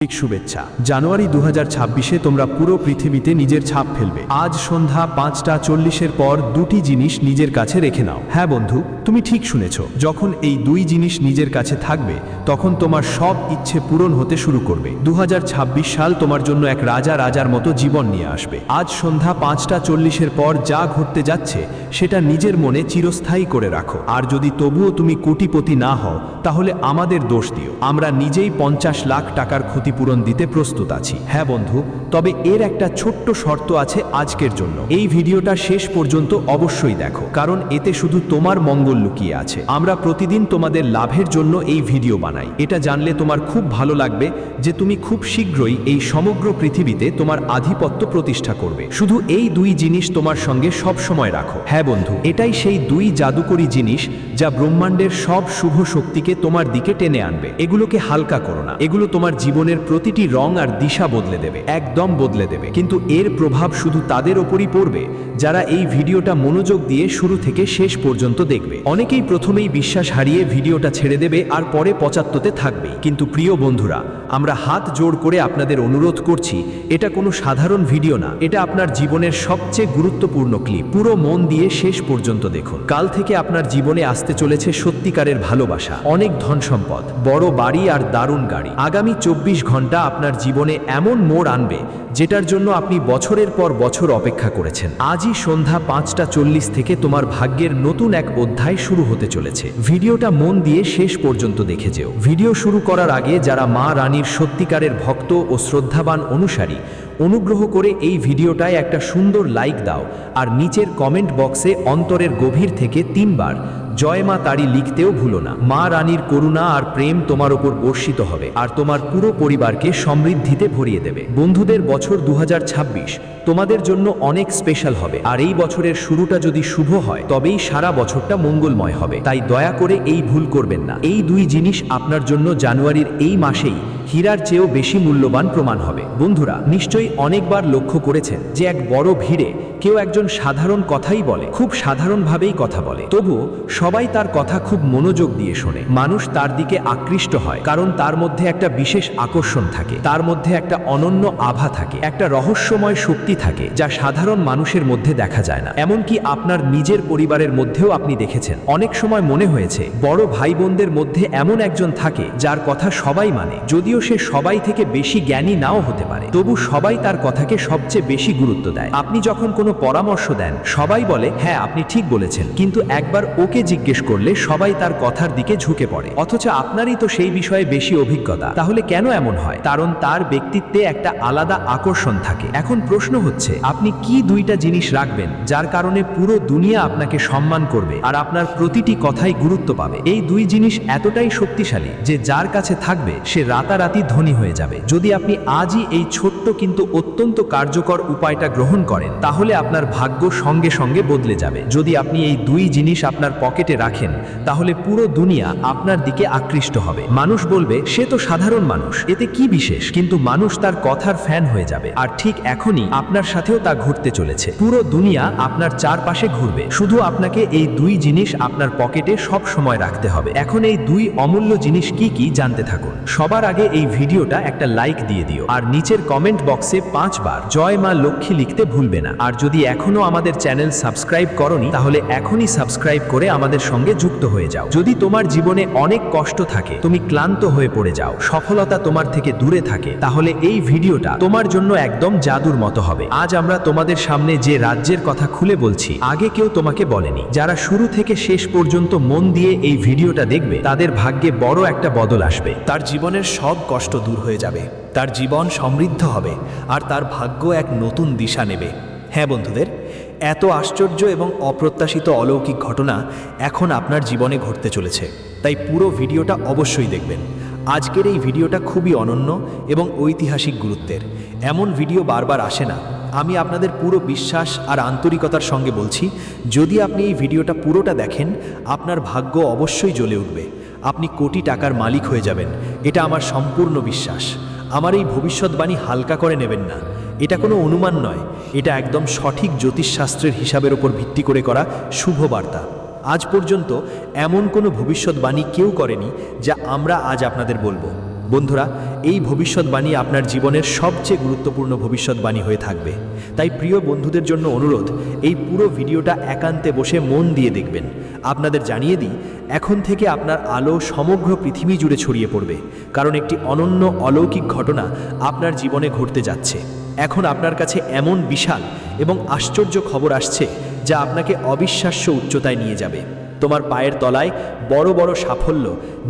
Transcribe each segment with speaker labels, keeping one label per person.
Speaker 1: শুভেচ্ছা। জানুয়ারি 2026-এ তোমরা পুরো পৃথিবীতে নিজের ছাপ ফেলবে। আজ সন্ধ্যা 5:40-এর পর দুটি জিনিস নিজের কাছে রেখে নাও। হ্যাঁ বন্ধু, তুমি ঠিক শুনেছ। যখন এই দুই জিনিস নিজের কাছে থাকবে তখন তোমার সব ইচ্ছে পূরণ হতে শুরু করবে। 2026 সাল তোমার জন্য এক রাজার মতো জীবন নিয়ে আসবে। আজ সন্ধ্যা 5:40-এর পর যা ঘটতে যাচ্ছে সেটা নিজের মনে চিরস্থায়ী করে রাখো। আর যদি তবুও তুমি কোটিপতি না হও তাহলে আমাদের দোষ দিও। আমরা নিজেই 50 লাখ টাকার ক্ষতিপূরণ দিতে প্রস্তুত আছি। হ্যাঁ বন্ধু, তবে এর একটা ছোট্ট শর্ত আছে আজকের জন্য। এই ভিডিওটা শেষ পর্যন্ত অবশ্যই দেখো, কারণ এতে শুধু তোমার মঙ্গল লুকিয়ে আছে। আমরা প্রতিদিন তোমাদের লাভের জন্য এই ভিডিও বানাই। এটা জানলে তোমার খুব ভালো লাগবে যে তুমি খুব শীঘ্রই এই সমগ্র পৃথিবীতে তোমার আধিপত্য প্রতিষ্ঠা করবে। শুধু এই দুই জিনিস তোমার সঙ্গে সব সময় রাখো। হ্যাঁ বন্ধু, এটাই সেই দুই জাদুকরী জিনিস যা ব্রহ্মাণ্ডের সব শুভ শক্তিকে তোমার দিকে টেনে আনবে। এগুলোকে হালকা করো না, এগুলো তোমার জীবনের প্রতিটি রং আর দিশা বদলে দেবে, একদম বদলে দেবে। কিন্তু এর প্রভাব শুধু তাদের ওপরই পড়বে যারা এই ভিডিওটা মনোযোগ দিয়ে শুরু থেকে শেষ পর্যন্ত দেখবে। অনেকেই প্রথমেই বিশ্বাস হারিয়ে ভিডিওটা ছেড়ে দেবে আর পরে পঁচাত্তরতে থাকবে। কিন্তু প্রিয় বন্ধুরা, আমরা হাত জোড় করে আপনাদের অনুরোধ করছি, এটা কোনো সাধারণ ভিডিও না, এটা আপনার জীবনের সবচেয়ে গুরুত্বপূর্ণ ক্লিপ। পুরো মন দিয়ে শেষ পর্যন্ত দেখুন। কাল থেকে আপনার জীবনে আসতে চলেছে সত্যিকারের ভালোবাসা, অনেক ধন সম্পদ, বড় বাড়ি আর দারুণ গাড়ি। আগামী 24 ঘন্টা আপনার জীবনে এমন মোড় আনবে যেটার জন্য আপনি বছরের পর বছর অপেক্ষা করেছেন। আজই সন্ধ্যা 5:40 থেকে তোমার ভাগ্যের নতুন এক অধ্যায় শুরু হতে চলেছে। ভিডিওটা মন দিয়ে শেষ পর্যন্ত দেখে যেও। ভিডিও শুরু করার আগে যারা মা রানীর সত্যিকারের ভক্ত ও শ্রদ্ধাবান অনুসারী, অনুগ্রহ করে এই ভিডিওটায় একটা সুন্দর লাইক দাও আর নিচের কমেন্ট বক্সে অন্তরের গভীর থেকে 3 বার জয় মা তারি লিখতেও ভুলো না। মা রানীর করুণা আর প্রেম তোমার ওপর বর্ষিত হবে আর তোমার পুরো পরিবারকে সমৃদ্ধিতে ভরিয়ে দেবে। বন্ধুদের, বছর 2026 তোমাদের জন্য অনেক স্পেশাল হবে। আর এই বছরের শুরুটা যদি শুভ হয় তবেই সারা বছরটা মঙ্গলময় হবে। তাই দয়া করে এই ভুল করবেন না। এই দুই জিনিস আপনার জন্য জানুয়ারির এই মাসেই হীরার চেয়েও বেশি মূল্যবান প্রমাণ হবে। বন্ধুরা, নিশ্চয়ই অনেকবার লক্ষ্য করেছেন যে এক বড় ভিড়ে কেউ একজন সাধারণ কথাই বলে, খুব সাধারণভাবেই কথা বলে, তবুও সবাই তার কথা খুব মনোযোগ দিয়ে শোনে। মানুষ তার দিকে আকৃষ্ট হয় কারণ তার মধ্যে একটা বিশেষ আকর্ষণ থাকে, তার মধ্যে একটা অনন্য আভা থাকে, একটা রহস্যময় শক্তি থাকে যা সাধারণ মানুষের মধ্যে দেখা যায় না। এমনকি আপনার নিজের পরিবারের মধ্যেও আপনি দেখেছেন, অনেক সময় মনে হয়েছে বড় ভাই বোনদের মধ্যে এমন একজন থাকে যার কথা সবাই মানে। যদিও সে সবাই থেকে বেশি জ্ঞানী নাও হতে পারে, তবু সবাই তার কথাকে সবচেয়ে বেশি গুরুত্ব দেয়। আপনি যখন কোনো পরামর্শ দেন সবাই বলে হ্যাঁ আপনি ঠিক বলেছেন, কিন্তু একবার ওকে জিজ্ঞেস করলে সবাই তার কথার দিকে ঝুঁকে পড়ে, অথচ আপনারই তো সেই বিষয়ে বেশি অভিজ্ঞতা। তাহলে কেন এমন হয়? কারণ তার ব্যক্তিত্বে একটা আলাদা আকর্ষণ থাকে। এখন প্রশ্ন হচ্ছে, আপনি কি দুইটা জিনিস রাখবেন যার কারণে পুরো দুনিয়া আপনাকে সম্মান করবে আর আপনার প্রতিটি কথাই গুরুত্ব পাবে? এই দুই জিনিস এতটাই শক্তিশালী যে যার কাছে থাকবে সে রাতারাতি ধনী হয়ে যাবে। যদি আপনি আজই এই ছোট্ট কিন্তু অত্যন্ত কার্যকর উপায়টা গ্রহণ করেন তাহলে আপনার ভাগ্য সঙ্গে সঙ্গে বদলে যাবে। যদি আপনি এই দুই জিনিস আপনার পকেটে রাখেন তাহলে পুরো দুনিয়া আপনার দিকে আকৃষ্ট হবে। মানুষ বলবে সে তো সাধারণ মানুষ, এতে কি বিশেষ? কিন্তু মানুষ তার কথার ফ্যান হয়ে যাবে। আর ঠিক এখনই আপনার সাথেও তা ঘটতে চলেছে। পুরো দুনিয়া আপনার চারপাশে ঘুরবে। শুধু আপনাকে এই দুই জিনিস আপনার পকেটে সব সময় রাখতে হবে। এখন এই দুই অমূল্য জিনিস কি কি জানতে থাকুন। সবার আগে এই ভিডিওটা একটা লাইক দিয়ে দিও আর নিচের কমেন্ট বক্সে 5 বার জয় মা লক্ষ্মী লিখতে ভুলবে না। আর যদি এখনো আমাদের চ্যানেল সাবস্ক্রাইব করনি তাহলে এখনই সাবস্ক্রাইব করে আমাদের সঙ্গে যুক্ত হয়ে যাও। যদি তোমার জীবনে অনেক কষ্ট থাকে, তুমি ক্লান্ত হয়ে পড়ে যাও, সফলতা তোমার থেকে দূরে থাকে, তাহলে এই ভিডিওটা তোমার জন্য একদম জাদুর মতো হবে। আজ আমরা তোমাদের সামনে যে রাজ্যের কথা খুলে বলছি আগে কেউ তোমাকে বলেনি। যারা শুরু থেকে শেষ পর্যন্ত মন দিয়ে এই ভিডিওটা দেখবে তাদের ভাগ্যে বড় একটা বদল আসবে। তার জীবনের সব কষ্ট দূর হয়ে যাবে, তার জীবন সমৃদ্ধ হবে আর তার ভাগ্য এক নতুন দিশা নেবে। হ্যাঁ বন্ধুদের, এত আশ্চর্য এবং অপ্রত্যাশিত অলৌকিক ঘটনা এখন আপনার জীবনে ঘটতে চলেছে, তাই পুরো ভিডিওটা অবশ্যই দেখবেন। আজকের এই ভিডিওটা খুবই অনন্য এবং ঐতিহাসিক গুরুত্বের। এমন ভিডিও বারবার আসে না। আমি আপনাদের পুরো বিশ্বাস আর আন্তরিকতার সঙ্গে বলছি, যদি আপনি এই ভিডিওটা পুরোটা দেখেন আপনার ভাগ্য অবশ্যই জ্বলে উঠবে। আপনি কোটি টাকার মালিক হয়ে যাবেন, এটা আমার সম্পূর্ণ বিশ্বাস। আমার এই ভবিষ্যৎবাণী হালকা করে নেবেন না। এটা কোনো অনুমান নয়, এটা একদম সঠিক জ্যোতিষশাস্ত্রের হিসাবের উপর ভিত্তি করে করা শুভ বার্তা। আজ পর্যন্ত এমন কোনো ভবিষ্যৎবাণী কেউ করেনি যা আমরা আজ আপনাদের বলবো। বন্ধুরা, এই ভবিষ্যৎবাণী আপনার জীবনের সবচেয়ে গুরুত্বপূর্ণ ভবিষ্যৎবাণী হয়ে থাকবে। তাই প্রিয় বন্ধুদের জন্য অনুরোধ, এই পুরো ভিডিওটা একান্তে বসে মন দিয়ে দেখবেন। আপনাদের জানিয়ে দিই, এখন থেকে আপনার আলো সমগ্র পৃথিবী জুড়ে ছড়িয়ে পড়বে, কারণ একটি অনন্য অলৌকিক ঘটনা আপনার জীবনে ঘটতে যাচ্ছে। এখন আপনার কাছে এমন বিশাল এবং আশ্চর্য খবর আসছে যা আপনাকে অবিশ্বাস্য উচ্চতায় নিয়ে যাবে। তোমার পায়ের তলায় বড় বড় সাফল্য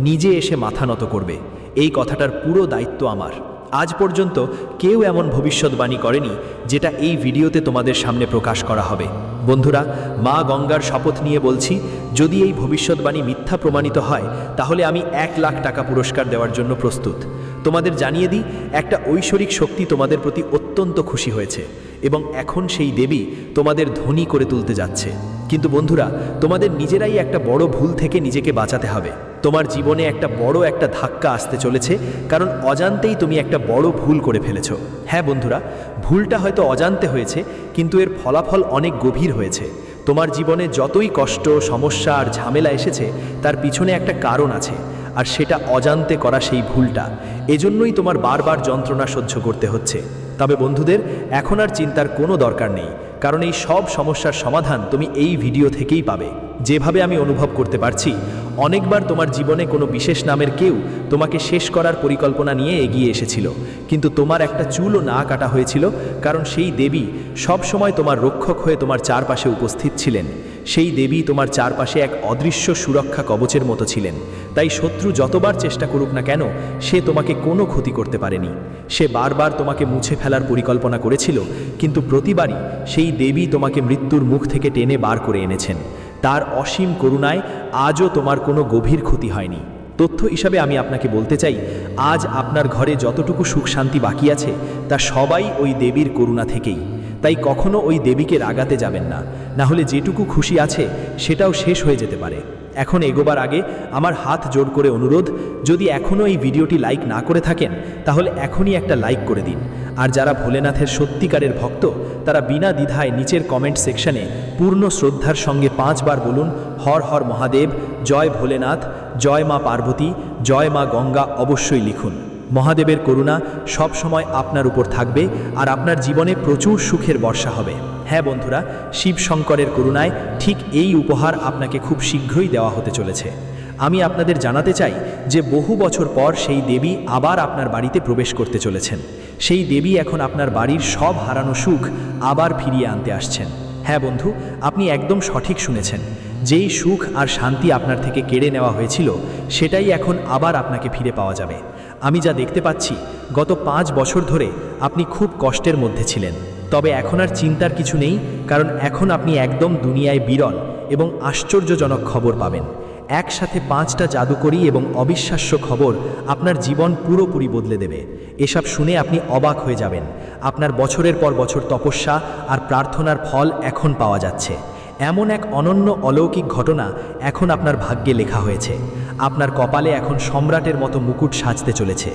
Speaker 1: নিজে এসে মাথা নত করবে। এই কথাটার পুরো দায়িত্ব আমার। আজ পর্যন্ত কেউ এমন ভবিষ্যৎবাণী করেনি যেটা এই ভিডিওতে তোমাদের সামনে প্রকাশ করা হবে। বন্ধুরা, মা গঙ্গার শপথ নিয়ে বলছি, যদি এই ভবিষ্যৎবাণী মিথ্যা প্রমাণিত হয় তাহলে আমি 1 লাখ টাকা পুরস্কার দেওয়ার জন্য প্রস্তুত। তোমাদের জানিয়ে দিই, একটা ঐশ্বরিক শক্তি তোমাদের প্রতি অত্যন্ত খুশি হয়েছে এবং এখন সেই দেবী তোমাদের ধনী করে তুলতে যাচ্ছে। কিন্তু বন্ধুরা, তোমাদের নিজেরাই একটা বড় ভুল থেকে নিজেকে বাঁচাতে হবে। তোমার জীবনে একটা বড় ধাক্কা আসতে চলেছে, কারণ অজান্তেই তুমি একটা বড় ভুল করে ফেলেছো। হ্যাঁ বন্ধুরা, ভুলটা হয়তো অজান্তে হয়েছে, কিন্তু এর ফলাফল অনেক গভীর হয়েছে। তোমার জীবনে যতই কষ্ট, সমস্যা আর ঝামেলা এসেছে, তার পিছনে একটা কারণ আছে, আর সেটা অজান্তে করা সেই ভুলটা। এজন্যই তোমার বারবার যন্ত্রণা সহ্য করতে হচ্ছে। তবে বন্ধুদের, এখন আর চিন্তার কোনো দরকার নেই, কারণ এই সব সমস্যার সমাধান তুমি এই ভিডিও থেকেই পাবে। যেভাবে আমি অনুভব করতে পারছি, অনেকবার তোমার জীবনে কোনো বিশেষ নামের কেউ তোমাকে শেষ করার পরিকল্পনা নিয়ে এগিয়ে এসেছিল, কিন্তু তোমার একটা চুলও না কাটা হয়েছিল, কারণ সেই দেবী সব সময় তোমার রক্ষক হয়ে তোমার চারপাশে উপস্থিত ছিলেন। সেই দেবী তোমার চারপাশে এক অদৃশ্য সুরক্ষা কবচের মতো ছিলেন। তাই শত্রু যতবার চেষ্টা করুক না কেন, সে তোমাকে কোনো ক্ষতি করতে পারেনি। সে বারবার তোমাকে মুছে ফেলার পরিকল্পনা করেছিল, কিন্তু প্রতিবারই সেই দেবী তোমাকে মৃত্যুর মুখ থেকে টেনে বার করে এনেছেন। তার অসীম করুণায় আজও তোমার কোনো গভীর ক্ষতি হয়নি। তথ্য হিসাবে আমি আপনাকে বলতে চাই, আজ আপনার ঘরে যতটুকু সুখ শান্তি বাকি আছে, তা সবাই ওই দেবীর করুণা থেকেই। তাই কখনো ওই দেবীকে রাগাতে যাবেন না, না হলে যেটুকু খুশি আছে সেটাও শেষ হয়ে যেতে পারে। এখন এগোবার আগে আমার হাত জোড় করে অনুরোধ, যদি এখনও এই ভিডিওটি লাইক না করে থাকেন তাহলে এখনই একটা লাইক করে দিন। আর যারা ভোলেনাথের সত্যিকারের ভক্ত, তারা বিনা দ্বিধায় নিচের কমেন্ট সেকশনে পূর্ণ শ্রদ্ধার সঙ্গে 5 বার বলুন, হর হর মহাদেব, জয় ভোলেনাথ, জয় মা পার্বতী, জয় মা গঙ্গা অবশ্যই লিখুন। মহাদেবের করুণা সব সময় আপনার উপর থাকবে, আর আপনার জীবনে প্রচুর সুখের বর্ষা হবে। হ্যাঁ বন্ধুরা, শিব শঙ্করের করুণায় ঠিক এই উপহার আপনাকে খুব শীঘ্রই দেওয়া হতে চলেছে। আমি আপনাদের জানাতে চাই যে বহু বছর পর সেই দেবী আবার আপনার বাড়িতে প্রবেশ করতে চলেছেন। সেই দেবী এখন আপনার বাড়ির সব হারানো সুখ আবার ফিরিয়ে আনতে আসছেন। হ্যাঁ বন্ধু, আপনি একদম সঠিক শুনেছেন। যেই সুখ আর শান্তি আপনার থেকে কেড়ে নেওয়া হয়েছিল, সেটাই এখন আবার আপনাকে ফিরে পাওয়া যাবে। আমি যা দেখতে পাচ্ছি, গত 5 বছর ধরে আপনি খুব কষ্টের মধ্যে ছিলেন, তবে এখন আর চিন্তার কিছু নেই, কারণ এখন আপনি একদম দুনিয়ায় বিরল এবং আশ্চর্যজনক খবর পাবেন। একসাথে 5টা জাদুকরী এবং অবিশ্বাস্য খবর আপনার জীবন পুরোপুরি বদলে দেবে। এসব শুনে আপনি অবাক হয়ে যাবেন। আপনার বছরের পর বছর তপস্যা আর প্রার্থনার ফল এখন পাওয়া যাচ্ছে। এমন এক অনন্য অলৌকিক ঘটনা এখন আপনার ভাগ্যে লেখা হয়েছে। আপনার কপালে এখন সম্রাটের মতো মুকুট সাজতে চলেছে।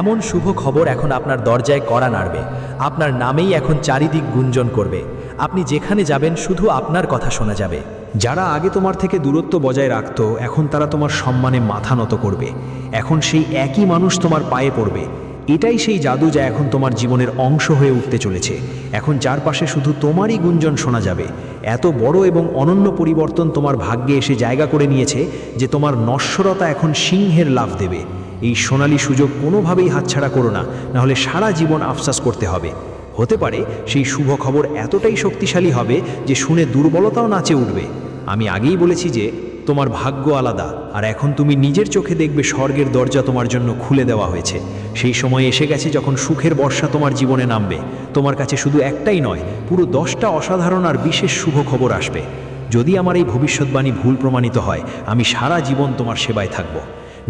Speaker 1: এমন শুভ খবর এখন আপনার দরজায় কড়া নাড়বে। আপনার নামেই এখন চারিদিক গুঞ্জন করবে। আপনি যেখানে যাবেন শুধু আপনার কথা শোনা যাবে।
Speaker 2: যারা আগে তোমার থেকে দূরত্ব বজায় রাখত, এখন তারা তোমার সম্মানে মাথা নত করবে। এখন সেই একই মানুষ তোমার পায়ে পড়বে। এটাই সেই জাদু যা এখন তোমার জীবনের অংশ হয়ে উঠতে চলেছে। এখন চারপাশে শুধু তোমারই গুঞ্জন শোনা যাবে। এত বড় এবং অনন্য পরিবর্তন তোমার ভাগ্যে এসে জায়গা করে নিয়েছে যে তোমার নশ্বরতা এখন সিংহের লাভ দেবে। এই সোনালী সুযোগ কোনোভাবেই হাতছাড়া করো না, নাহলে সারা জীবন আফসোস করতে হবে। হতে পারে সেই শুভ খবর এতটাই শক্তিশালী হবে যে শুনে দুর্বলতাও নাচে উঠবে। আমি আগেই বলেছি যে তোমার ভাগ্য আলাদা, আর এখন তুমি নিজের চোখে দেখবে স্বর্গের দরজা তোমার জন্য খুলে দেওয়া হয়েছে। সেই সময় এসে গেছে যখন সুখের বর্ষা তোমার জীবনে নামবে। তোমার কাছে শুধু একটাই নয়, পুরো 10টা অসাধারণ আর বিশেষ শুভ খবর আসবে। যদি আমার এই ভবিষ্যৎবাণী ভুল প্রমাণিত হয়, আমি সারা জীবন তোমার সেবায় থাকব।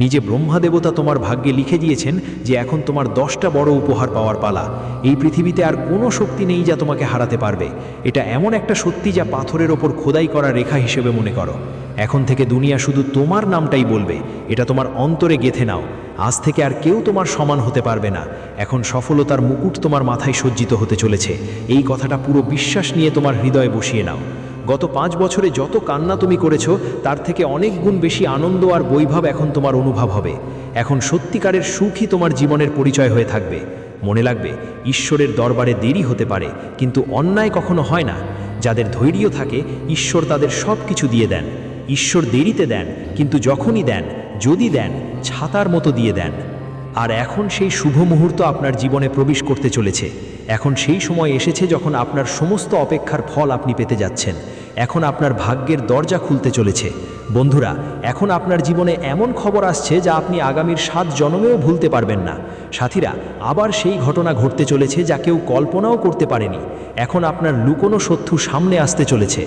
Speaker 2: নিজে ব্রহ্মা দেবতা তোমার ভাগ্যে লিখে দিয়েছেন যে এখন তোমার 10টা বড় উপহার পাওয়ার পালা। এই পৃথিবীতে আর কোনো শক্তি নেই যা তোমাকে হারাতে পারবে। এটা এমন একটা সত্যি যা পাথরের ওপর খোদাই করা রেখা হিসেবে মনে করো। এখন থেকে দুনিয়া শুধু তোমার নামটাই বলবে। এটা তোমার অন্তরে গেঁথে নাও। আজ থেকে আর কেউ তোমার সমান হতে পারবে না। এখন সফলতার মুকুট তোমার মাথায় সজ্জিত হতে চলেছে। এই কথাটা পুরো বিশ্বাস নিয়ে তোমার হৃদয়ে বসিয়ে নাও। গত 5 বছরে যত কান্না তুমি করেছো, তার থেকে অনেক গুণ বেশি আনন্দ আর বৈভব এখন তোমার অনুভব হবে। এখন সত্যিকারের সুখই তোমার জীবনের পরিচয় হয়ে থাকবে। মনে রাখবে, ঈশ্বরের দরবারে দেরি হতে পারে, কিন্তু অন্যায় কখনো হয় না। যাদের ধৈর্য থাকে, ঈশ্বর তাদের সব কিছু দিয়ে দেন। ঈশ্বর দেরিতে দেন, কিন্তু যখনই দেন, যদি দেন, ছাতার মতো দিয়ে দেন। আর এখন সেই শুভ মুহূর্ত আপনার জীবনে প্রবেশ করতে চলেছে। এখন সেই সময় এসেছে যখন আপনার সমস্ত অপেক্ষার ফল আপনি পেতে যাচ্ছেন। এখন আপনার ভাগ্যের দরজা খুলতে চলেছে। বন্ধুরা, এখন আপনার জীবনে এমন খবর আসছে যা আপনি আগামীর 7 জন্মেও ভুলতে পারবেন না। সাথীরা, আবার সেই ঘটনা ঘটতে চলেছে যা কেউ কল্পনাও করতে পারেনি। এখন আপনার লুকোনো শত্রু সামনে আসতে চলেছে।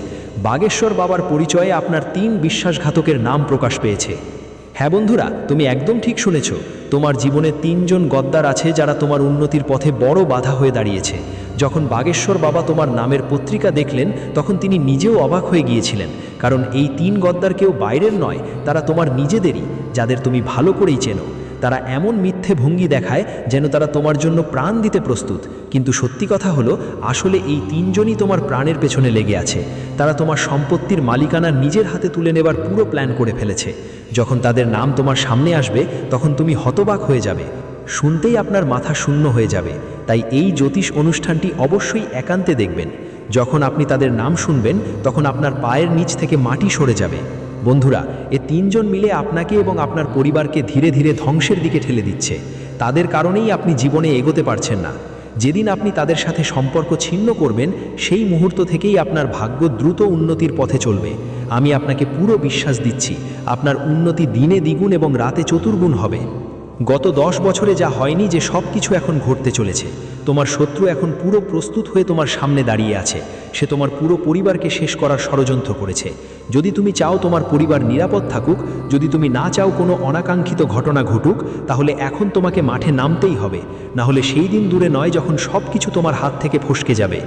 Speaker 2: বাগেশ্বর বাবার পরিচয়ে আপনার 3 বিশ্বাসঘাতকের নাম প্রকাশ পেয়েছে। হ্যাঁ বন্ধুরা, তুমি একদম ঠিক শুনেছ। তোমার জীবনে 3 জন গদ্দার আছে যারা তোমার উন্নতির পথে বড় বাধা হয়ে দাঁড়িয়েছে। যখন বাগেশ্বর বাবা তোমার নামের পত্রিকা দেখলেন, তখন তিনি নিজেও অবাক হয়ে গিয়েছিলেন। কারণ এই 3 গদ্দার কেউ বাইরের নয়, তারা তোমার নিজেদেরই, যাদের তুমি ভালো করেই চেনো। তারা এমন মিথ্যে ভঙ্গি দেখায় যেন তারা তোমার জন্য প্রাণ দিতে প্রস্তুত, কিন্তু সত্যি কথা হলো আসলে এই 3 জনই তোমার প্রাণের পেছনে লেগে আছে। তারা তোমার সম্পত্তির মালিকানা নিজের হাতে তুলে নেবার পুরো প্ল্যান করে ফেলেছে। যখন তাদের নাম তোমার সামনে আসবে, তখন তুমি হতবাক হয়ে যাবে। শুনতেই আপনার মাথা শূন্য হয়ে যাবে। তাই এই জ্যোতিষ অনুষ্ঠানটি অবশ্যই একান্তে দেখবেন। যখন আপনি তাদের নাম শুনবেন, তখন আপনার পায়ের নিচ থেকে মাটি সরে যাবে। বন্ধুরা, এ 3 জন মিলে আপনাকে এবং আপনার পরিবারকে ধীরে ধীরে ধ্বংসের দিকে ঠেলে দিচ্ছে। তাদের কারণেই আপনি জীবনে এগোতে পারছেন না। যেদিন আপনি তাদের সাথে সম্পর্ক ছিন্ন করবেন, সেই মুহূর্ত থেকেই আপনার ভাগ্য দ্রুত উন্নতির পথে চলবে। আমি আপনাকে পুরো বিশ্বাস দিচ্ছি, আপনার উন্নতি দিনে দ্বিগুণ এবং রাতে চতুর্গুণ হবে। গত 10 বছরে যা হয়নি, যে সব কিছু এখন ঘটতে চলেছে। তোমার শত্রু এখন পুরো প্রস্তুত হয়ে তোমার সামনে দাঁড়িয়ে আছে। সে তোমার পুরো পরিবারকে শেষ করার ষড়যন্ত্র করেছে। যদি তুমি চাও তোমার পরিবার নিরাপদ থাকুক, যদি তুমি না চাও কোনো অনাকাঙ্ক্ষিত ঘটনা ঘটুক, তাহলে এখন তোমাকে মাঠে নামতেই হবে। না হলে সেই দিন দূরে নয় যখন সব কিছু তোমার হাত থেকে ফসকে যাবে।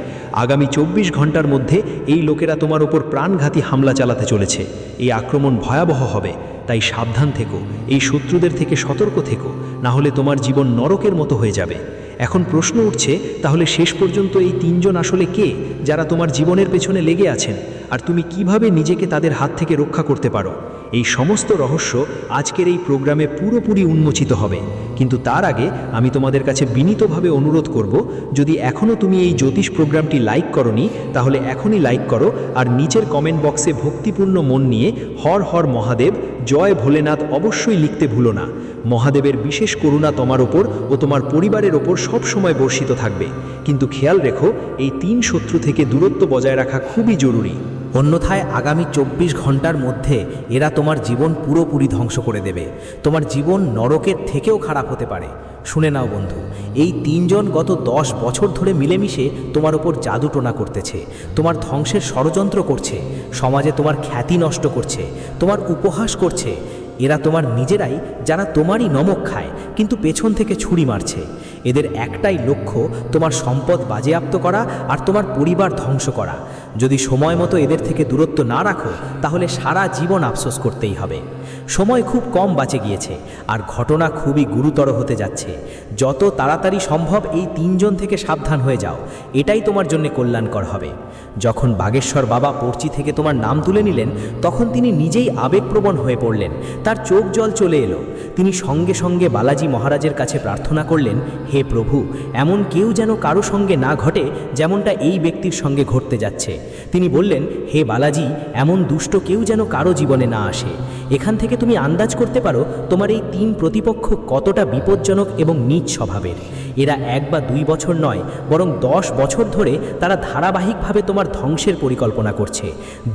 Speaker 2: আগামী 24 ঘন্টার মধ্যে এই লোকেরা তোমার ওপর প্রাণঘাতী হামলা চালাতে চলেছে। এই আক্রমণ ভয়াবহ হবে। তাই সাবধান থেকো, এই শত্রুদের থেকে সতর্ক থেকো, না হলে তোমার জীবন নরকের মতো হয়ে যাবে। এখন প্রশ্ন উঠছে, তাহলে শেষ পর্যন্ত এই 3 জন আসলে কে, যারা তোমার জীবনের পেছনে লেগে আছেন? আর তুমি কিভাবে নিজেকে তাদের হাত থেকে রক্ষা করতে পারো? এই সমস্ত রহস্য আজকের এই প্রোগ্রামে পুরোপুরি উন্মোচিত হবে। কিন্তু তার আগে আমি তোমাদের কাছে বিনীতভাবে অনুরোধ করব, যদি এখনও তুমি এই জ্যোতিষ প্রোগ্রামটি লাইক করনি, তাহলে এখনই লাইক করো। আর নিচের কমেন্ট বক্সে ভক্তিপূর্ণ মন নিয়ে হর হর মহাদেব, জয় ভোলেনাথ অবশ্যই লিখতে ভুলো না। মহাদেবের বিশেষ করুণা তোমার ওপর ও তোমার পরিবারের ওপর সবসময় বর্ষিত থাকবে। কিন্তু খেয়াল রেখো, এই 3 শত্রু থেকে দূরত্ব বজায় রাখা খুবই জরুরি।
Speaker 3: অন্যথায় আগামী 24 ঘন্টার মধ্যে এরা তোমার জীবন পুরোপুরি ধ্বংস করে দেবে। তোমার জীবন নরকের থেকেও খারাপ হতে পারে। শুনে নাও বন্ধু, এই 3 জন গত 10 বছর ধরে মিলেমিশে তোমার ওপর জাদুটোনা করতেছে, তোমার ধ্বংসের ষড়যন্ত্র করছে, সমাজে তোমার খ্যাতি নষ্ট করছে, তোমার উপহাস করছে। এরা তোমার নিজেরাই, যারা তোমারই নমক খায়, কিন্তু পেছন থেকে ছুরি মারছে। এদের একটাই লক্ষ্য, তোমার সম্পদ বাজেয়াপ্ত করা আর তোমার পরিবার ধ্বংস করা। যদি সময় মতো এদের থেকে দূরত্ব না রাখো, তাহলে সারা জীবন আফসোস করতেই হবে। সময় খুব কম বাঁচে গিয়েছে, আর ঘটনা খুবই গুরুতর হতে যাচ্ছে। যত তাড়াতাড়ি সম্ভব এই 3 জন থেকে সাবধান হয়ে যাও, এটাই তোমার জন্য কল্যাণকর হবে। যখন বাগেশ্বর বাবা পর্চি থেকে তোমার নাম তুলে নিলেন, তখন তিনি নিজেই আবেগপ্রবণ হয়ে পড়লেন। তার চোখ জল চলে এলো। তিনি সঙ্গে সঙ্গে বালাজি মহারাজের কাছে প্রার্থনা করলেন, হে প্রভু, এমন কেউ যেন কারো সঙ্গে না ঘটে যেমনটা এই ব্যক্তির সঙ্গে ঘটতে যাচ্ছে। তিনি বললেন, হে বালাজি, এমন দুষ্ট কেউ যেন কারো জীবনে না আসে। এখান থেকে তুমি আন্দাজ করতে পারো তোমার এই 3 প্রতিপক্ষ কতটা বিপজ্জনক এবং নীচ স্বভাবের। এরা 1 বা 2 বছর নয়, বরং 10 বছর ধরে তারা ধারাবাহিকভাবে তোমার ধ্বংসের পরিকল্পনা করছে।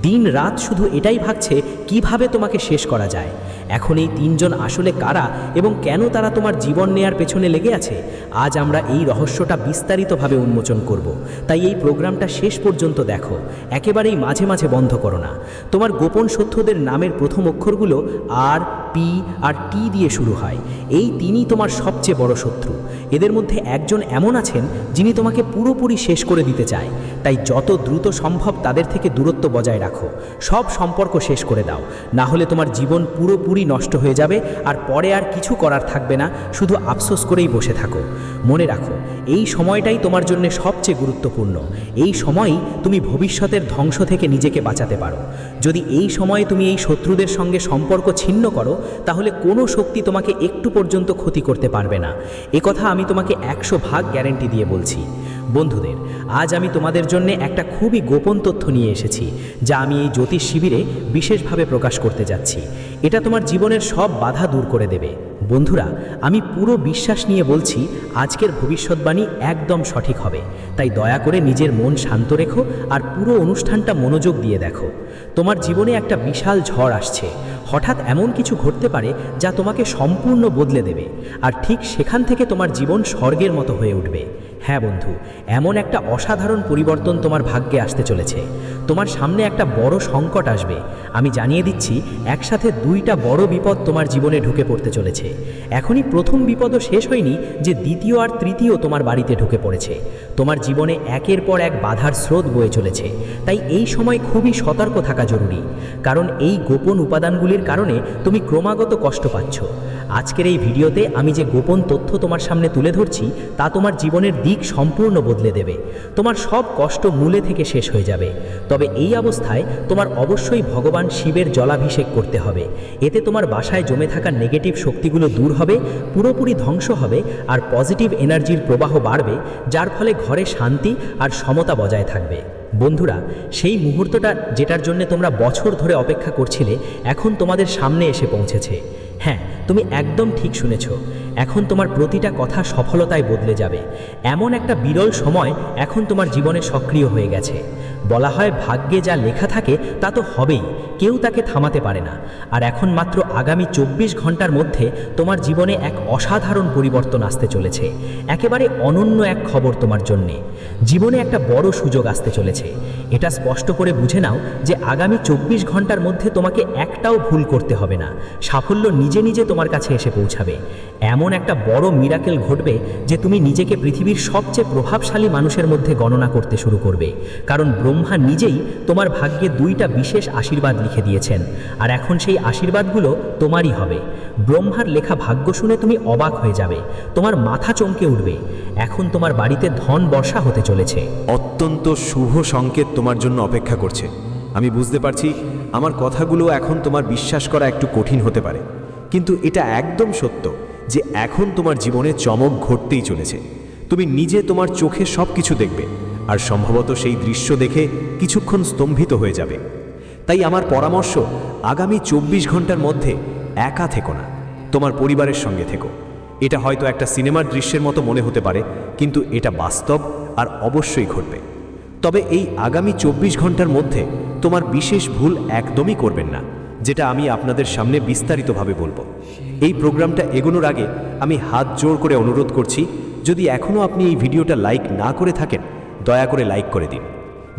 Speaker 3: দিন রাত শুধু এটাই ভাবছে কিভাবে তোমাকে শেষ করা যায়। এখন এই 3 জন আসলে কারা এবং কেন তারা তোমার জীবন নেয়ার পেছনে লেগে আছে, আজ আমরা এই রহস্যটা বিস্তারিতভাবে উন্মোচন করব। তাই এই প্রোগ্রামটা শেষ পর্যন্ত দেখো, একেবারেই মাঝে মাঝে বন্ধ করো না। তোমার গোপন শত্রুদের নামের প্রথম অক্ষরগুলো আর, পি আর টি দিয়ে শুরু হয়। এই 3ই তোমার সবচেয়ে বড় শত্রু। এদের মধ্যে একজন এমন আছেন যিনি তোমাকে পুরোপুরি শেষ করে দিতে চায়। তাই যত দ্রুত সম্ভব তাদের থেকে দূরত্ব বজায় রাখো। সব সম্পর্ক শেষ করে দাও, না হলে তোমার জীবন পুরোপুরি নষ্ট হয়ে যাবে আর পরে আর কিছু করার থাকবে না, শুধু আফসোস করেই বসে থাকো। মনে রাখো, এই সময়টাই তোমার জন্য সবচেয়ে গুরুত্বপূর্ণ। এই সময়ই তুমি ভবিষ্যতের ধ্বংস থেকে নিজেকে বাঁচাতে পারো। যদি এই সময়ে তুমি এই শত্রুদের সঙ্গে সম্পর্ক ছিন্ন করো, তাহলে কোনো শক্তি তোমাকে একটু পর্যন্ত ক্ষতি করতে পারবে না। একথা আমি তোমাকে 100% গ্যারান্টি দিয়ে বলছি। বন্ধুদের, আজ আমি তোমাদের জন্য একটা খুবই গোপন তথ্য নিয়ে এসেছি, যা আমি এই জ্যোতিষ শিবিরে বিশেষভাবে প্রকাশ করতে যাচ্ছি। এটা তোমার জীবনের সব বাধা দূর করে দেবে। বন্ধুরা, আমি পুরো বিশ্বাস নিয়ে বলছি, আজকের ভবিষ্যৎবাণী একদম সঠিক হবে। তাই দয়া করে নিজের মন শান্ত রেখো আর পুরো অনুষ্ঠানটা মনোযোগ দিয়ে দেখো। তোমার জীবনে একটা বিশাল ঝড় আসছে। হঠাৎ এমন কিছু ঘটতে পারে যা তোমাকে সম্পূর্ণ বদলে দেবে, আর ঠিক সেখান থেকে তোমার জীবন স্বর্গের মতো হয়ে উঠবে। হ্যাঁ বন্ধু, এমন একটা অসাধারণ পরিবর্তন তোমার ভাগ্যে আসতে চলেছে। তোমার সামনে একটা বড় সংকট আসবে। আমি জানিয়ে দিচ্ছি, একসাথে দুইটা বড় বিপদ তোমার জীবনে ঢুকে পড়তে চলেছে। এখনই প্রথম বিপদও শেষ হয়নি যে দ্বিতীয় আর তৃতীয় তোমার বাড়িতে ঢুকে পড়েছে। তোমার জীবনে একের পর এক বাধার স্রোত বয়ে চলেছে। তাই এই সময় খুবই সতর্ক থাকা জরুরি, কারণ এই গোপন উপাদানগুলির কারণে তুমি ক্রমাগত কষ্ট পাচ্ছ। আজকের এই ভিডিওতে আমি যে গোপন তথ্য তোমার সামনে তুলে ধরছি, তা তোমার জীবনের দিক সম্পূর্ণ বদলে দেবে। তোমার সব কষ্ট মূলে থেকে শেষ হয়ে যাবে। তবে এই অবস্থায় তোমার অবশ্যই ভগবান শিবের জলাভিষেক করতে হবে। এতে তোমার বাসায় জমে থাকা নেগেটিভ শক্তিগুলো দূর হবে, পুরোপুরি ধ্বংস হবে, আর পজিটিভ এনার্জির প্রবাহ বাড়বে, যার ফলে ঘরে শান্তি আর সমতা বজায় থাকবে। বন্ধুরা, সেই মুহূর্তটা যেটার জন্য তোমরা বছর ধরে অপেক্ষা করছিলে, এখন তোমাদের সামনে এসে পৌঁছেছে। হ্যাঁ, তুমি একদম ঠিক শুনেছ। এখন তোমার প্রতিটা কথা সফলতায় বদলে যাবে। এমন একটা বিরল সময় এখন তোমার জীবনে সক্রিয় হয়ে গেছে। বলা হয়, ভাগ্যে যা লেখা থাকে তা তো হবেই, কেউ তাকে থামাতে পারে না। আর এখন মাত্র আগামী 24 ঘন্টার মধ্যে তোমার জীবনে এক অসাধারণ পরিবর্তন আসতে চলেছে। একেবারে অনন্য এক খবর তোমার জন্যে। জীবনে একটা বড় সুযোগ আসতে চলেছে। এটা স্পষ্ট করে বুঝে নাও যে আগামী 24 ঘন্টার মধ্যে তোমাকে একটাও ভুল করতে হবে না। সাফল্য নিজে নিজে তোমার কাছে এসে পৌঁছাবে। এমন একটা বড় মিরাকেল ঘটবে যে তুমি নিজেকে পৃথিবীর সবচেয়ে প্রভাবশালী মানুষের মধ্যে গণনা করতে শুরু করবে। কারণ ব্রহ্মা নিজেই তোমার ভাগ্যে দুইটা বিশেষ আশীর্বাদ লিখে দিয়েছেন, আর এখন সেই আশীর্বাদগুলো তোমারই হবে। ব্রহ্মার লেখা ভাগ্য শুনে তুমি অবাক হয়ে যাবে, তোমার মাথা চমকে উঠবে। এখন তোমার বাড়িতে ধন বর্ষা হতে চলেছে।
Speaker 1: অত্যন্ত শুভ সংকেত তোমার জন্য অপেক্ষা করছে। আমি বুঝতে পারছি আমার কথাগুলো এখন তোমার বিশ্বাস করা একটু কঠিন হতে পারে, কিন্তু এটা একদম সত্য যে এখন তোমার জীবনে চমক ঘটতেই চলেছে। তুমি নিজে তোমার চোখে সব কিছু দেখবে, আর সম্ভবত সেই দৃশ্য দেখে কিছুক্ষণ স্তম্ভিত হয়ে যাবে। তাই আমার পরামর্শ, আগামী 24 ঘন্টার মধ্যে একা থেকো না, তোমার পরিবারের সঙ্গে থেকো। এটা হয়তো একটা সিনেমার দৃশ্যের মতো মনে হতে পারে, কিন্তু এটা বাস্তব আর অবশ্যই ঘটবে। তবে এই আগামী 24 ঘন্টার মধ্যে তোমার বিশেষ ভুল একদমই করবেন না, যেটা আমি আপনাদের সামনে বিস্তারিতভাবে বলবো। এই প্রোগ্রামটা এগোনোর আগে আমি হাত জোড় করে অনুরোধ করছি, যদি এখনও আপনি এই ভিডিওটা লাইক না করে থাকেন, দয়া করে লাইক করে দিন।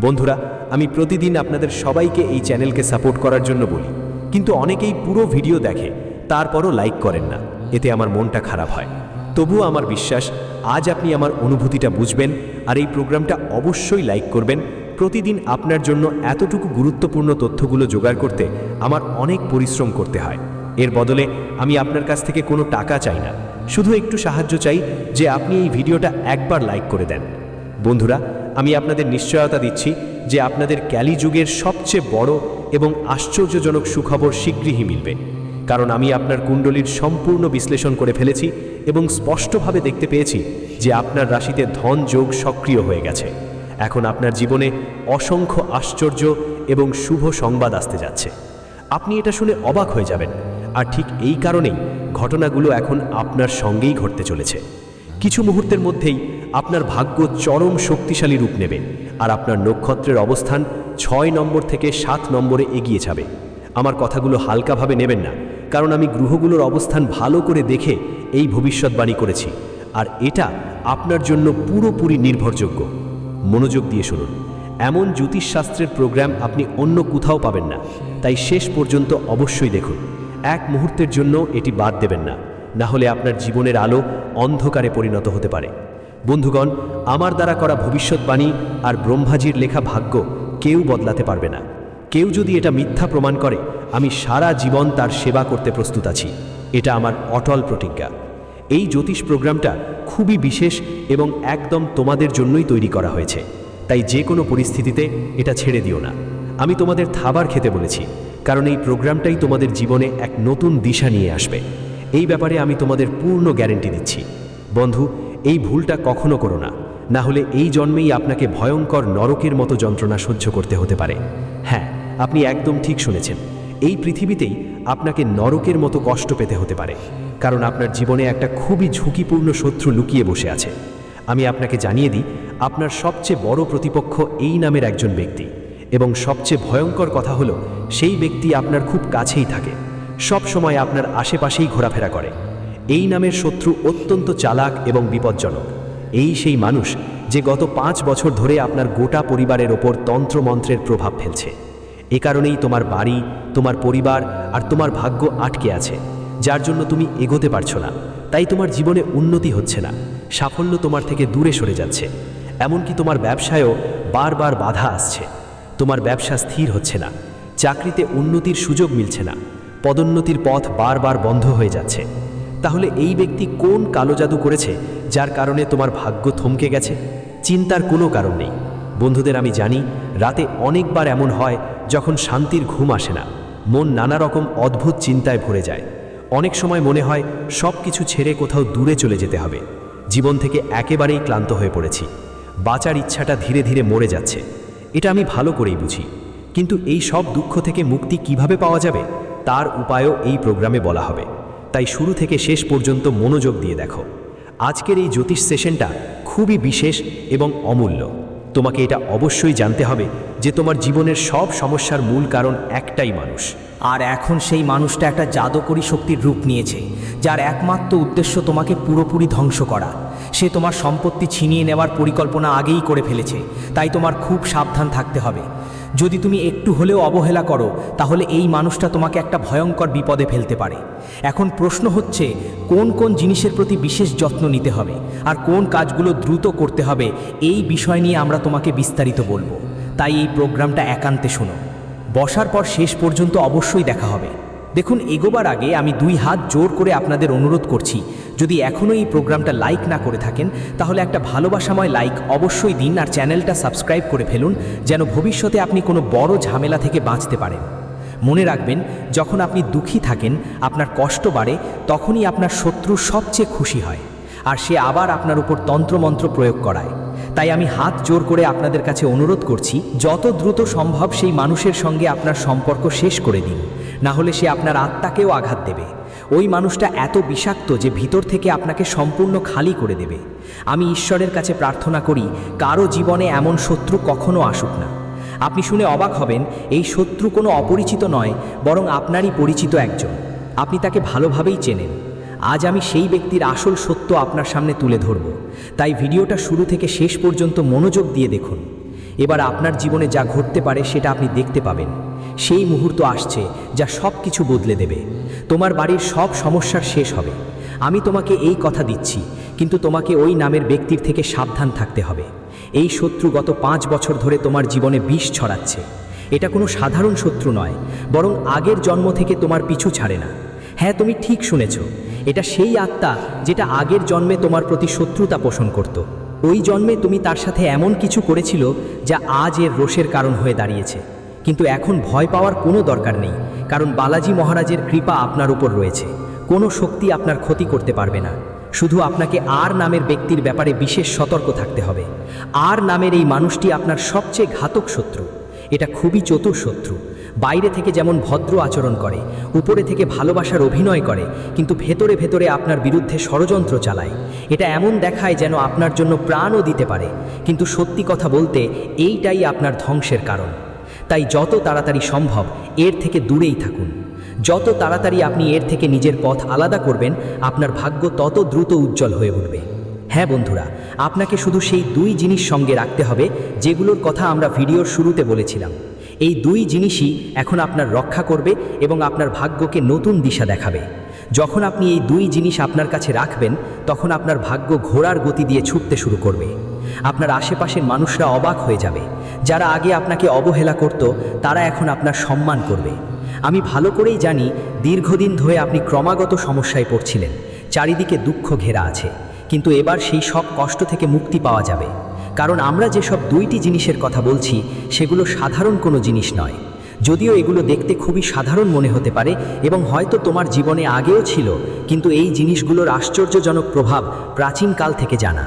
Speaker 1: বন্ধুরা, আমি প্রতিদিন আপনাদের সবাইকে এই চ্যানেলকে সাপোর্ট করার জন্য বলি, কিন্তু অনেকেই পুরো ভিডিও দেখে তারপরও লাইক করেন না। এতে আমার মনটা খারাপ হয়। তবুও আমার বিশ্বাস, আজ আপনি আমার অনুভূতিটা বুঝবেন আর এই প্রোগ্রামটা অবশ্যই লাইক করবেন। প্রতিদিন আপনার জন্য এতটুকু গুরুত্বপূর্ণ তথ্যগুলো জোগাড় করতে আমার অনেক পরিশ্রম করতে হয়। এর বদলে আমি আপনার কাছ থেকে কোনো টাকা চাই না, শুধু একটু সাহায্য চাই যে আপনি এই ভিডিওটা একবার লাইক করে দেন। বন্ধুরা, আমি আপনাদের নিশ্চয়তা দিচ্ছি যে আপনাদের ক্যালিযুগের সবচেয়ে বড় এবং আশ্চর্যজনক সুখবর শীঘ্রই মিলবে। কারণ আমি আপনার কুণ্ডলীর সম্পূর্ণ বিশ্লেষণ করে ফেলেছি এবং স্পষ্টভাবে দেখতে পেয়েছি যে আপনার রাশিতে ধন যোগ সক্রিয় হয়ে গেছে। এখন আপনার জীবনে অসংখ্য আশ্চর্য এবং শুভ সংবাদ আসতে যাচ্ছে। আপনি এটা শুনে অবাক হয়ে যাবেন, আর ঠিক এই কারণেই ঘটনাগুলো এখন আপনার সঙ্গেই ঘটতে চলেছে। কিছু মুহূর্তের মধ্যেই আপনার ভাগ্য চরম শক্তিশালী রূপ নেবে, আর আপনার নক্ষত্রের অবস্থান 6 নম্বর থেকে 7 নম্বরে এগিয়ে যাবে। আমার কথাগুলো হালকাভাবে নেবেন না, কারণ আমি গ্রহগুলোর অবস্থান ভালো করে দেখে এই ভবিষ্যৎবাণী করেছি, আর এটা আপনার জন্য পুরোপুরি নির্ভরযোগ্য। মনোযোগ দিয়ে শুনুন। এমন জ্যোতিষশাস্ত্রের প্রোগ্রাম আপনি অন্য কোথাও পাবেন না, তাই শেষ পর্যন্ত অবশ্যই দেখুন। এক মুহূর্তের জন্য এটি বাদ দেবেন না, না হলে আপনার জীবনের আলো অন্ধকারে পরিণত হতে পারে। বন্ধুগণ, আমার দ্বারা করা ভবিষ্যৎবাণী আর ব্রহ্মাজির লেখা ভাগ্য কেউ বদলাতে পারবে না। কেউ যদি এটা মিথ্যা প্রমাণ করে, আমি সারা জীবন তার সেবা করতে প্রস্তুত আছি। এটা আমার অটল প্রতিজ্ঞা। এই জ্যোতিষ প্রোগ্রামটা খুবই বিশেষ এবং একদম তোমাদের জন্যই তৈরি করা হয়েছে, তাই যে কোনো পরিস্থিতিতে এটা ছেড়ে দিও না। আমি তোমাদের খাবার খেতে বলেছি, কারণ এই প্রোগ্রামটাই তোমাদের জীবনে এক নতুন দিশা নিয়ে আসবে। এই ব্যাপারে আমি তোমাদের পূর্ণ গ্যারেন্টি দিচ্ছি। বন্ধু, এই ভুলটা কখনো করো না, না হলে এই জন্মেই আপনাকে ভয়ঙ্কর নরকের মতো যন্ত্রণা সহ্য করতে হতে পারে। হ্যাঁ, আপনি একদম ঠিক শুনেছেন, এই পৃথিবীতেই আপনাকে নরকের মতো কষ্ট পেতে হতে পারে, কারণ আপনার জীবনে একটা খুবই ঝুঁকিপূর্ণ শত্রু লুকিয়ে বসে আছে। আমি আপনাকে জানিয়ে দিই, আপনার সবচেয়ে বড় প্রতিপক্ষ এই নামের একজন ব্যক্তি, এবং সবচেয়ে ভয়ঙ্কর কথা হলো সেই ব্যক্তি আপনার খুব কাছেই থাকে, সব সময় আপনার আশেপাশেই ঘোরাফেরা করে। এই নামের শত্রু অত্যন্ত চালাক এবং বিপজ্জনক। এই সেই মানুষ যে গত 5 বছর ধরে আপনার গোটা পরিবারের ওপর তন্ত্রমন্ত্রের প্রভাব ফেলছে। এ কারণেই তোমার বাড়ি, তোমার পরিবার আর তোমার ভাগ্য আটকে আছে, যার জন্য তুমি এগোতে পারছো না। তাই তোমার জীবনে উন্নতি হচ্ছে না, সাফল্য তোমার থেকে দূরে সরে যাচ্ছে। এমনকি তোমার ব্যবসায়ও বারবার বাধা আসছে। তোমার ব্যবসা স্থির হচ্ছে না, চাকরিতে উন্নতির সুযোগ মিলছে না, পদোন্নতির পথ বারবার বন্ধ হয়ে যাচ্ছে। তাহলে এই ব্যক্তি কোন কালো জাদু করেছে যার কারণে তোমার ভাগ্য থমকে গেছে? চিন্তার কোনো কারণ নেই। বন্ধুদের, আমি জানি রাতে অনেকবার এমন হয় যখন শান্তির ঘুম আসে না, মন নানা রকম অদ্ভুত চিন্তায় ভরে যায়। অনেক সময় মনে হয় সব কিছু ছেড়ে কোথাও দূরে চলে যেতে হবে। জীবন থেকে একেবারেই ক্লান্ত হয়ে পড়েছি, বাঁচার ইচ্ছাটা ধীরে ধীরে মরে যাচ্ছে। এটা আমি ভালো করেই বুঝি, কিন্তু এই সব দুঃখ থেকে মুক্তি কিভাবে পাওয়া যাবে তার উপায়ও এই প্রোগ্রামে বলা হবে। তাই শুরু থেকে শেষ পর্যন্ত মনোযোগ দিয়ে দেখো। আজকের এই জ্যোতিষ সেশনটা খুবই বিশেষ এবং অমূল্য। তোমাকে এটা অবশ্যই জানতে হবে যে তোমার জীবনের সব সমস্যার মূল কারণ একটাই মানুষ।
Speaker 3: আর এখন সেই মানুষটা একটা জাদুকরী শক্তির রূপ নিয়েছে, যার একমাত্র উদ্দেশ্য তোমাকে পুরোপুরি ধ্বংস করা। সে তোমার সম্পত্তি ছিনিয়ে নেওয়ার পরিকল্পনা আগেই করে ফেলেছে, তাই তোমার খুব সাবধান থাকতে হবে। যদি তুমি একটু হলেও অবহেলা করো, তাহলে এই মানুষটা তোমাকে একটা ভয়ঙ্কর বিপদে ফেলতে পারে। এখন প্রশ্ন হচ্ছে, কোন কোন জিনিসের প্রতি বিশেষ যত্ন নিতে হবে আর কোন কাজগুলো দ্রুত করতে হবে, এই বিষয় নিয়ে আমরা তোমাকে বিস্তারিত বলবো। তাই এই প্রোগ্রামটা একান্তে শোনো, বসার পর শেষ পর্যন্ত অবশ্যই দেখা হবে। দেখুন, এগোবার আগে আমি 2 হাত জোর করে আপনাদের অনুরোধ করছি, যদি এখনও এই প্রোগ্রামটা লাইক না করে থাকেন তাহলে একটা ভালোবাসাময় লাইক অবশ্যই দিন, আর চ্যানেলটা সাবস্ক্রাইব করে ফেলুন, যেন ভবিষ্যতে আপনি কোনো বড় ঝামেলা থেকে বাঁচতে পারেন। মনে রাখবেন, যখন আপনি দুঃখী থাকেন, আপনার কষ্ট বাড়ে, তখনই আপনার শত্রু সবচেয়ে খুশি হয়, আর সে আবার আপনার উপর তন্ত্রমন্ত্র প্রয়োগ করায়। তাই আমি হাত জোর করে আপনাদের কাছে অনুরোধ করছি, যত দ্রুত সম্ভব সেই মানুষের সঙ্গে আপনার সম্পর্ক শেষ করে দিন, না হলে সে আপনার আত্মাকেও আঘাত দেবে। ওই মানুষটা এত বিষাক্ত যে ভিতর থেকে আপনাকে সম্পূর্ণ খালি করে দেবে। আমি ঈশ্বরের কাছে প্রার্থনা করি, কারো জীবনে এমন শত্রু কখনো আসুক না। আপনি শুনে অবাক হবেন, এই শত্রু কোনো অপরিচিত নয়, বরং আপনারই পরিচিত একজন। আপনি তাকে ভালোভাবেই চেনেন। আজ আমি সেই ব্যক্তির আসল সত্য আপনার সামনে তুলে ধরব, তাই ভিডিওটা শুরু থেকে শেষ পর্যন্ত মনোযোগ দিয়ে দেখুন। এবার আপনার জীবনে যা ঘটতে পারে সেটা আপনি দেখতে পাবেন। সেই মুহূর্ত আসছে যা সব কিছু বদলে দেবে। তোমার বাড়ির সব সমস্যার শেষ হবে, আমি তোমাকে এই কথা দিচ্ছি, কিন্তু তোমাকে ওই নামের ব্যক্তির থেকে সাবধান থাকতে হবে। এই শত্রু গত 5 বছর ধরে তোমার জীবনে বিষ ছড়াচ্ছে। এটা কোনো সাধারণ শত্রু নয়, বরং আগের জন্ম থেকে তোমার পিছু ছাড়ে না। হ্যাঁ, তুমি ঠিক শুনেছ, এটা সেই আত্মা যেটা আগের জন্মে তোমার প্রতি শত্রুতা পোষণ করত। ওই জন্মে তুমি তার সাথে এমন কিছু করেছিল যা আজ এর রোষের কারণ হয়ে দাঁড়িয়েছে। কিন্তু এখন ভয় পাওয়ার কোনো দরকার নেই, কারণ বালাজি মহারাজের কৃপা আপনার উপর রয়েছে। কোনো শক্তি আপনার ক্ষতি করতে পারবে না। শুধু আপনাকে আর নামের ব্যক্তির ব্যাপারে বিশেষ সতর্ক থাকতে হবে। আর নামের এই মানুষটি আপনার সবচেয়ে ঘাতক শত্রু। এটা খুবই চতুর শত্রু। বাইরে থেকে যেমন ভদ্র আচরণ করে, উপরে থেকে ভালোবাসার অভিনয় করে, কিন্তু ভেতরে ভেতরে আপনার বিরুদ্ধে ষড়যন্ত্র চালায়। এটা এমন দেখায় যেন আপনার জন্য প্রাণও দিতে পারে, কিন্তু সত্যি কথা বলতে এইটাই আপনার ধ্বংসের কারণ। তাই যত তাড়াতাড়ি সম্ভব এর থেকে দূরেই থাকুন। যত তাড়াতাড়ি আপনি এর থেকে নিজের পথ আলাদা করবেন, আপনার ভাগ্য তত দ্রুত উজ্জ্বল হয়ে উঠবে। হ্যাঁ বন্ধুরা, আপনাকে শুধু সেই 2 জিনিস সঙ্গে রাখতে হবে যেগুলোর কথা আমরা ভিডিওর শুরুতে বলেছিলাম। এই 2 জিনিসই এখন আপনার রক্ষা করবে এবং আপনার ভাগ্যকে নতুন দিশা দেখাবে। যখন আপনি এই 2 জিনিস আপনার কাছে রাখবেন, তখন আপনার ভাগ্য ঘোড়ার গতি দিয়ে ছুটতে শুরু করবে। আপনার আশেপাশের মানুষরা অবাক হয়ে যাবে। যারা আগে আপনাকে অবহেলা করত, তারা এখন আপনার সম্মান করবে। আমি ভালো করেই জানি, দীর্ঘদিন ধরে আপনি ক্রমাগত সমস্যায় পড়ছিলেন, চারিদিকে দুঃখ ঘেরা আছে, কিন্তু এবার সেই সব কষ্ট থেকে মুক্তি পাওয়া যাবে। কারণ আমরা যেসব 2টি জিনিসের কথা বলছি, সেগুলো সাধারণ কোনো জিনিস নয়। যদিও এগুলো দেখতে খুবই সাধারণ মনে হতে পারে এবং হয়তো তোমার জীবনে আগেও ছিল, কিন্তু এই জিনিসগুলোর আশ্চর্যজনক প্রভাব প্রাচীনকাল থেকে জানা।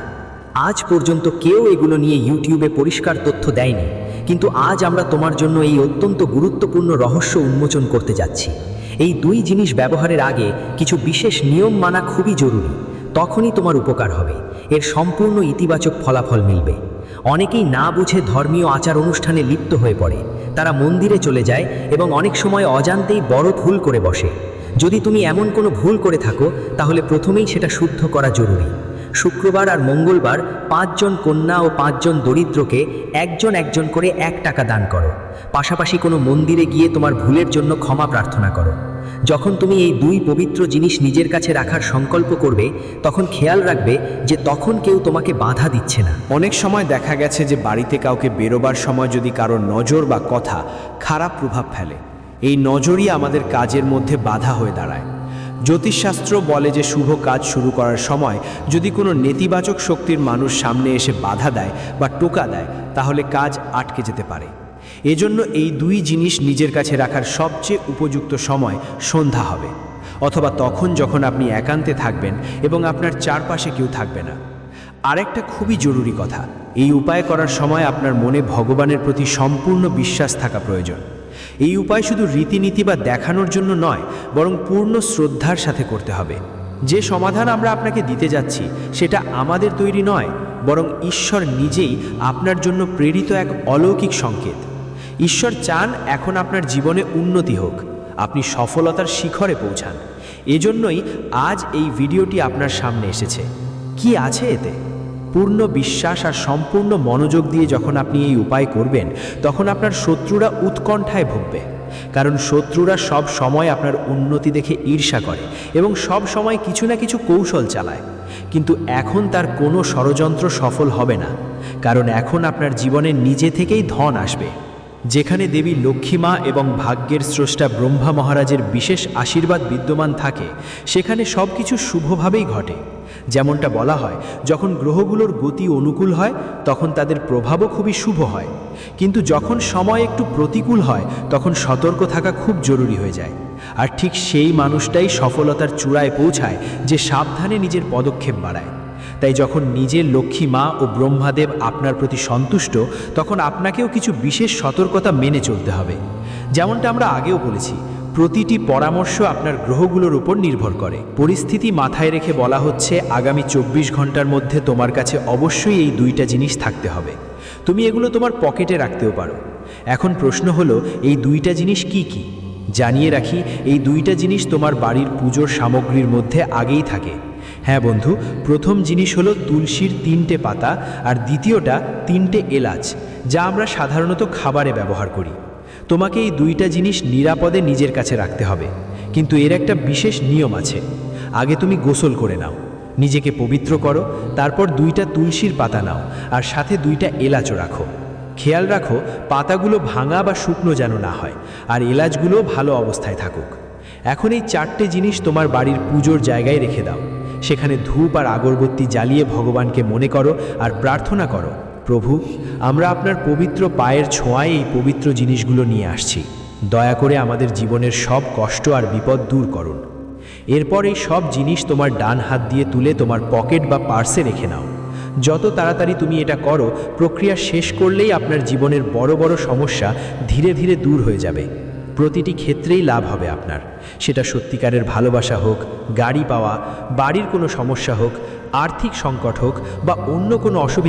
Speaker 3: আজ পর্যন্ত কেউ এগুলো নিয়ে ইউটিউবে পরিষ্কার তথ্য দেয়নি, কিন্তু আজ আমরা তোমার জন্য এই অত্যন্ত গুরুত্বপূর্ণ রহস্য উন্মোচন করতে যাচ্ছি। এই দুই জিনিস ব্যবহারের আগে কিছু বিশেষ নিয়ম মানা খুবই জরুরি, তখনই তোমার উপকার হবে, এর সম্পূর্ণ ইতিবাচক ফলাফল মিলবে। অনেকেই না বুঝে ধর্মীয় আচার অনুষ্ঠানে লিপ্ত হয়ে পড়ে, তারা মন্দিরে চলে যায় এবং অনেক সময় অজান্তেই বড় ভুল করে বসে। যদি তুমি এমন কোনো ভুল করে থাকো, তাহলে প্রথমেই সেটা শুদ্ধ করা জরুরি। শুক্রবার আর মঙ্গলবার 5 জন কন্যা ও 5 জন দরিদ্রকে একজন করে 1 টাকা দান করো। পাশাপাশি কোনো মন্দিরে গিয়ে তোমার ভুলের জন্য ক্ষমা প্রার্থনা করো। যখন তুমি এই দুই পবিত্র জিনিস নিজের কাছে রাখার সংকল্প করবে, তখন খেয়াল রাখবে যে তখন কেউ তোমাকে বাধা দিচ্ছে না।
Speaker 2: অনেক সময় দেখা গেছে যে বাড়িতে কাউকে বেরোবার সময় যদি কারো নজর বা কথা খারাপ প্রভাব ফেলে, এই নজরই আমাদের কাজের মধ্যে বাধা হয়ে দাঁড়ায়। জ্যোতিষশাস্ত্র বলে যে শুভ কাজ শুরু করার সময় যদি কোনো নেতিবাচক শক্তির মানুষ সামনে এসে বাধা দেয় বা টোকা দেয়, তাহলে কাজ আটকে যেতে পারে। এজন্য এই দুই জিনিস নিজের কাছে রাখার সবচেয়ে উপযুক্ত সময় সন্ধ্যা হবে, অথবা তখন যখন আপনি একান্তে থাকবেন এবং আপনার চারপাশে কেউ থাকবে না। আরেকটা খুবই জরুরি কথা, এই উপায় করার সময় আপনার মনে ভগবানের প্রতি সম্পূর্ণ বিশ্বাস থাকা প্রয়োজন। এই উপায় শুধু রীতিনীতি বা দেখানোর জন্য নয়, বরং পূর্ণ শ্রদ্ধার সাথে করতে হবে। যে সমাধান আমরা আপনাকে দিতে যাচ্ছি সেটা আমাদের তৈরি নয়, বরং ঈশ্বর নিজেই আপনার জন্য প্রেরিত এক অলৌকিক সংকেত। ঈশ্বর চান এখন আপনার জীবনে উন্নতি হোক, আপনি সফলতার শিখরে পৌঁছান। এজন্যই আজ এই ভিডিওটি আপনার সামনে এসেছে। কি আছে এতে? পূর্ণ বিশ্বাস আর সম্পূর্ণ মনোযোগ দিয়ে যখন আপনি এই উপায় করবেন, তখন আপনার শত্রুরা উৎকণ্ঠায় ভুগবে। কারণ শত্রুরা সব সময় আপনার উন্নতি দেখে ঈর্ষা করে এবং সব সময় কিছু না কিছু কৌশল চালায়। কিন্তু এখন তার কোনো ষড়যন্ত্র সফল হবে না, কারণ এখন আপনার জীবনে নিজে থেকেই ধন আসবে। যেখানে দেবী লক্ষ্মী মা এবং ভাগ্যের স্রষ্টা ব্রহ্মা মহারাজের বিশেষ আশীর্বাদ বিদ্যমান থাকে, সেখানে সব কিছু শুভভাবেই ঘটে। যেমনটা বলা হয়, যখন গ্রহগুলোর গতি অনুকূল হয় তখন তাদের প্রভাবও খুবই শুভ হয়, কিন্তু যখন সময় একটু প্রতিকূল হয় তখন সতর্ক থাকা খুব জরুরি হয়ে যায়। আর ঠিক সেই মানুষটাই সফলতার চূড়ায় পৌঁছায় যে সাবধানে নিজের পদক্ষেপ বাড়ায়। তাই যখন নিজের লক্ষ্মী মা ও ব্রহ্মাদেব আপনার প্রতি সন্তুষ্ট, তখন আপনাকেও কিছু বিশেষ সতর্কতা মেনে চলতে হবে। যেমনটা আমরা আগেও বলেছি, প্রতিটি পরামর্শ আপনার গ্রহগুলোর উপর নির্ভর করে। পরিস্থিতি মাথায় রেখে বলা হচ্ছে, আগামী 24 ঘন্টার মধ্যে তোমার কাছে অবশ্যই এই দুইটা জিনিস থাকতে হবে। তুমি এগুলো তোমার পকেটে রাখতেও পারো। এখন প্রশ্ন হলো, এই দুইটা জিনিস কি কি? জানিয়ে রাখি, এই দুইটা জিনিস তোমার বাড়ির পুজোর সামগ্রীর মধ্যে আগেই থাকে। হ্যাঁ বন্ধু, প্রথম জিনিস হলো তুলসীর 3টে পাতা, আর দ্বিতীয়টা 3টে এলাচ, যা আমরা সাধারণত খাবারে ব্যবহার করি। তোমাকে এই দুইটা জিনিস নিরাপদে নিজের কাছে রাখতে হবে, কিন্তু এর একটা বিশেষ নিয়ম আছে। আগে তুমি গোসল করে নাও, নিজেকে পবিত্র করো, তারপর 2টা তুলসীর পাতা নাও আর সাথে 2টা এলাচও রাখো। খেয়াল রাখো পাতাগুলো ভাঙা বা শুকনো যেন না হয়, আর এলাচগুলো ভালো অবস্থায় থাকুক। এখন এই 4টে জিনিস তোমার বাড়ির পুজোর জায়গায় রেখে দাও। সেখানে ধূপ আর আগরবত্তি জ্বালিয়ে ভগবানকে মনে করো আর প্রার্থনা করো, প্রভু, আমরা আপনার পবিত্র পায়ের ছোঁয়ায় এই পবিত্র জিনিসগুলো নিয়ে আসছি। দয়া করে আমাদের জীবনের সব কষ্ট আর বিপদ দূর করুন। এরপর এই সব জিনিস তোমার ডান হাত দিয়ে তুলে তোমার পকেট বা পার্সে রেখে নাও। যত তাড়াতাড়ি তুমি এটা করো, প্রক্রিয়া শেষ করলেই আপনার জীবনের বড় বড় সমস্যা ধীরে ধীরে দূর হয়ে যাবে। প্রতিটি ক্ষেত্রেই লাভ হবে আপনার, সেটা সত্যিকারের ভালোবাসা হোক, গাড়ি পাওয়া, বাড়ির কোনো সমস্যা হোক, আর্থিক সংকট হোক বা অন্য কোনো অসুবিধা।